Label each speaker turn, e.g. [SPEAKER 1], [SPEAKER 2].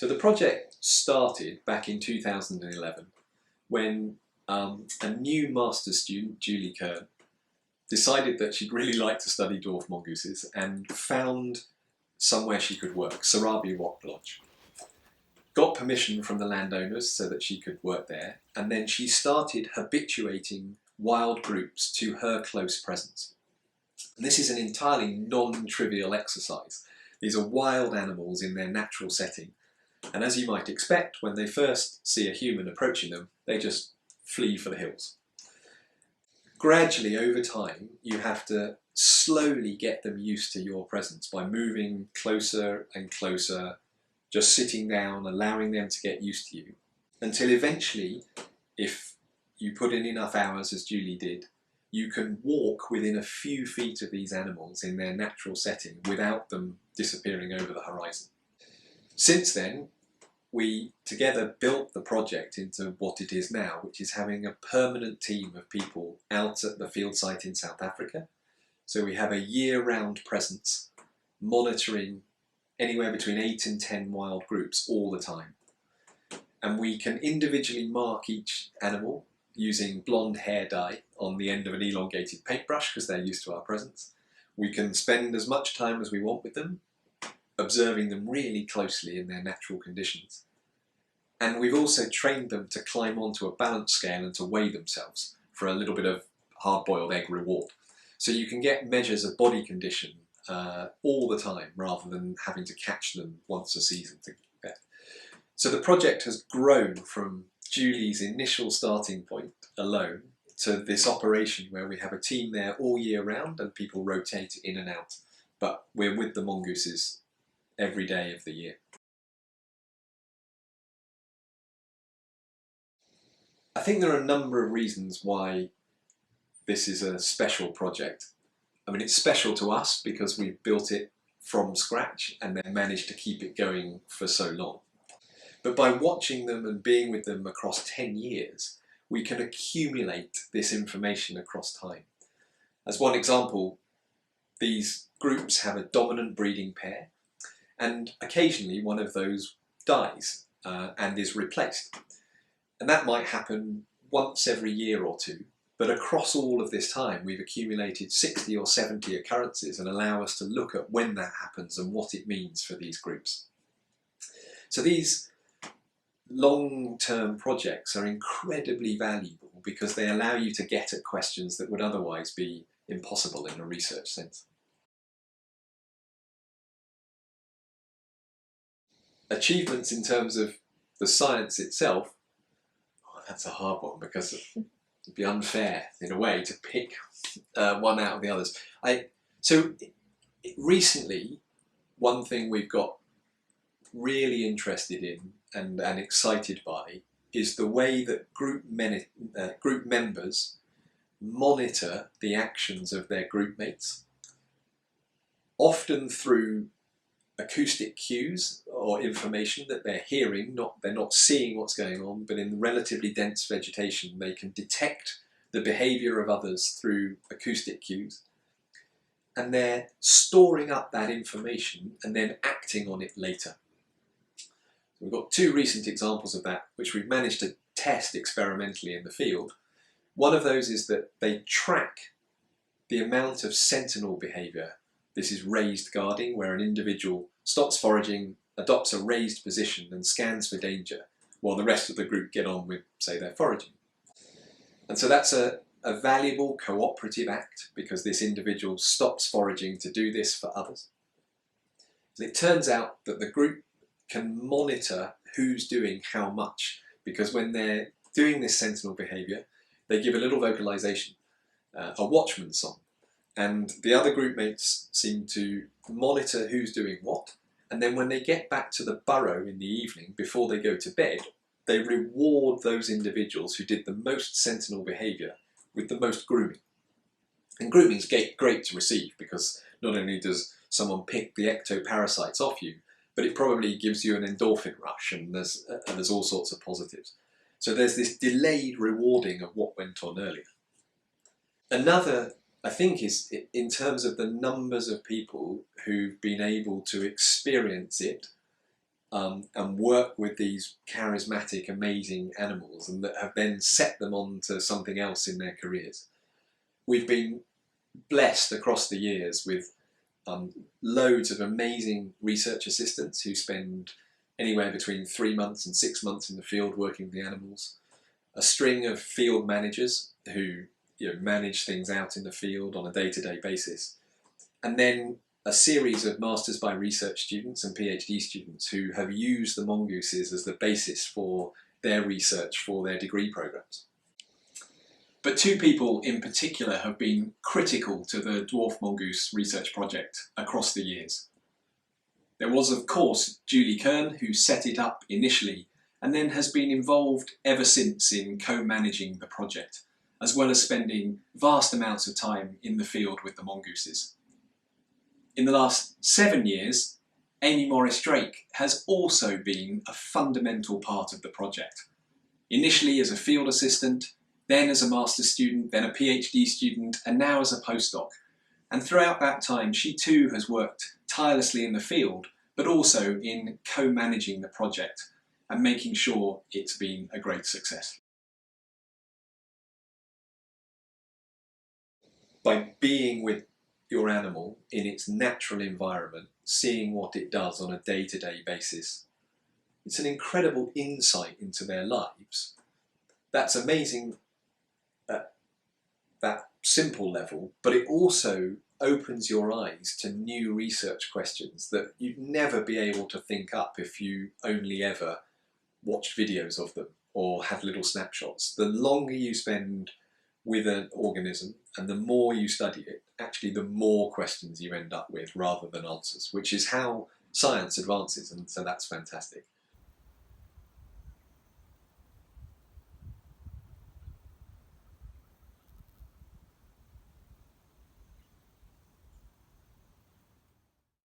[SPEAKER 1] So the project started back in 2011 when a new master's student, Julie Kern, decided that she'd really like to study dwarf mongooses and found somewhere she could work, Sarabi Rock Lodge. Got permission from the landowners so that she could work there, and then she started habituating wild groups to her close presence. And this is an entirely non-trivial exercise. These are wild animals in their natural setting, and as you might expect, when they first see a human approaching them, they just flee for the hills. Gradually, over time, you have to slowly get them used to your presence by moving closer and closer, just sitting down, allowing them to get used to you, until eventually, if you put in enough hours, as Julie did, you can walk within a few feet of these animals in their natural setting without them disappearing over the horizon. Since then, we together built the project into what it is now, which is having a permanent team of people out at the field site in South Africa. So we have a year-round presence, monitoring anywhere between 8 and 10 wild groups all the time. And we can individually mark each animal using blonde hair dye on the end of an elongated paintbrush because they're used to our presence. We can spend as much time as we want with them, observing them really closely in their natural conditions. And we've also trained them to climb onto a balance scale and to weigh themselves for a little bit of hard-boiled egg reward. So you can get measures of body condition all the time rather than having to catch them once a season to get. So the project has grown from Julie's initial starting point alone to this operation where we have a team there all year round and people rotate in and out. But we're with the mongooses every day of the year. I think there are a number of reasons why this is a special project. I mean, it's special to us because we've built it from scratch and then managed to keep it going for so long. But by watching them and being with them across 10 years, we can accumulate this information across time. As one example, these groups have a dominant breeding pair, and occasionally one of those dies and is replaced. And that might happen once every year or two, but across all of this time we've accumulated 60 or 70 occurrences and allow us to look at when that happens and what it means for these groups. So these long-term projects are incredibly valuable because they allow you to get at questions that would otherwise be impossible in a research sense. Achievements in terms of the science itself, that's a hard one because it'd be unfair in a way to pick one out of the others. So recently, one thing we've got really interested in and excited by is the way that group members monitor the actions of their group mates, often through acoustic cues or information that they're hearing. They're not seeing what's going on, but in relatively dense vegetation they can detect the behaviour of others through acoustic cues, and they're storing up that information and then acting on it later. We've got two recent examples of that which we've managed to test experimentally in the field. One of those is that they track the amount of sentinel behaviour. This is raised guarding, where an individual stops foraging, adopts a raised position and scans for danger, while the rest of the group get on with, say, their foraging. And so that's a valuable cooperative act because this individual stops foraging to do this for others. And it turns out that the group can monitor who's doing how much, because when they're doing this sentinel behaviour, they give a little vocalisation, a watchman song, and the other group mates seem to monitor who's doing what, and then when they get back to the burrow in the evening before they go to bed, they reward those individuals who did the most sentinel behaviour with the most grooming. And grooming is great to receive because not only does someone pick the ectoparasites off you, but it probably gives you an endorphin rush, and there's all sorts of positives. So there's this delayed rewarding of what went on earlier. Another, I think, is in terms of the numbers of people who've been able to experience it and work with these charismatic, amazing animals, and that have then set them on to something else in their careers. We've been blessed across the years with loads of amazing research assistants who spend anywhere between 3 months and 6 months in the field working with the animals, a string of field managers who manage things out in the field on a day-to-day basis, and then a series of Masters by Research students and PhD students who have used the mongooses as the basis for their research for their degree programs. But two people in particular have been critical to the Dwarf Mongoose Research Project across the years. There was, of course, Julie Kern, who set it up initially and then has been involved ever since in co-managing the project, as well as spending vast amounts of time in the field with the mongooses. In the last 7 years, Amy Morris-Drake has also been a fundamental part of the project. Initially as a field assistant, then as a master's student, then a PhD student, and now as a postdoc. And throughout that time, she too has worked tirelessly in the field, but also in co-managing the project and making sure it's been a great success. By being with your animal in its natural environment, seeing what it does on a day-to-day basis, it's an incredible insight into their lives. That's amazing at that simple level, but it also opens your eyes to new research questions that you'd never be able to think up if you only ever watched videos of them or had little snapshots. The longer you spend with an organism and the more you study it, actually the more questions you end up with rather than answers, which is how science advances, and so that's fantastic.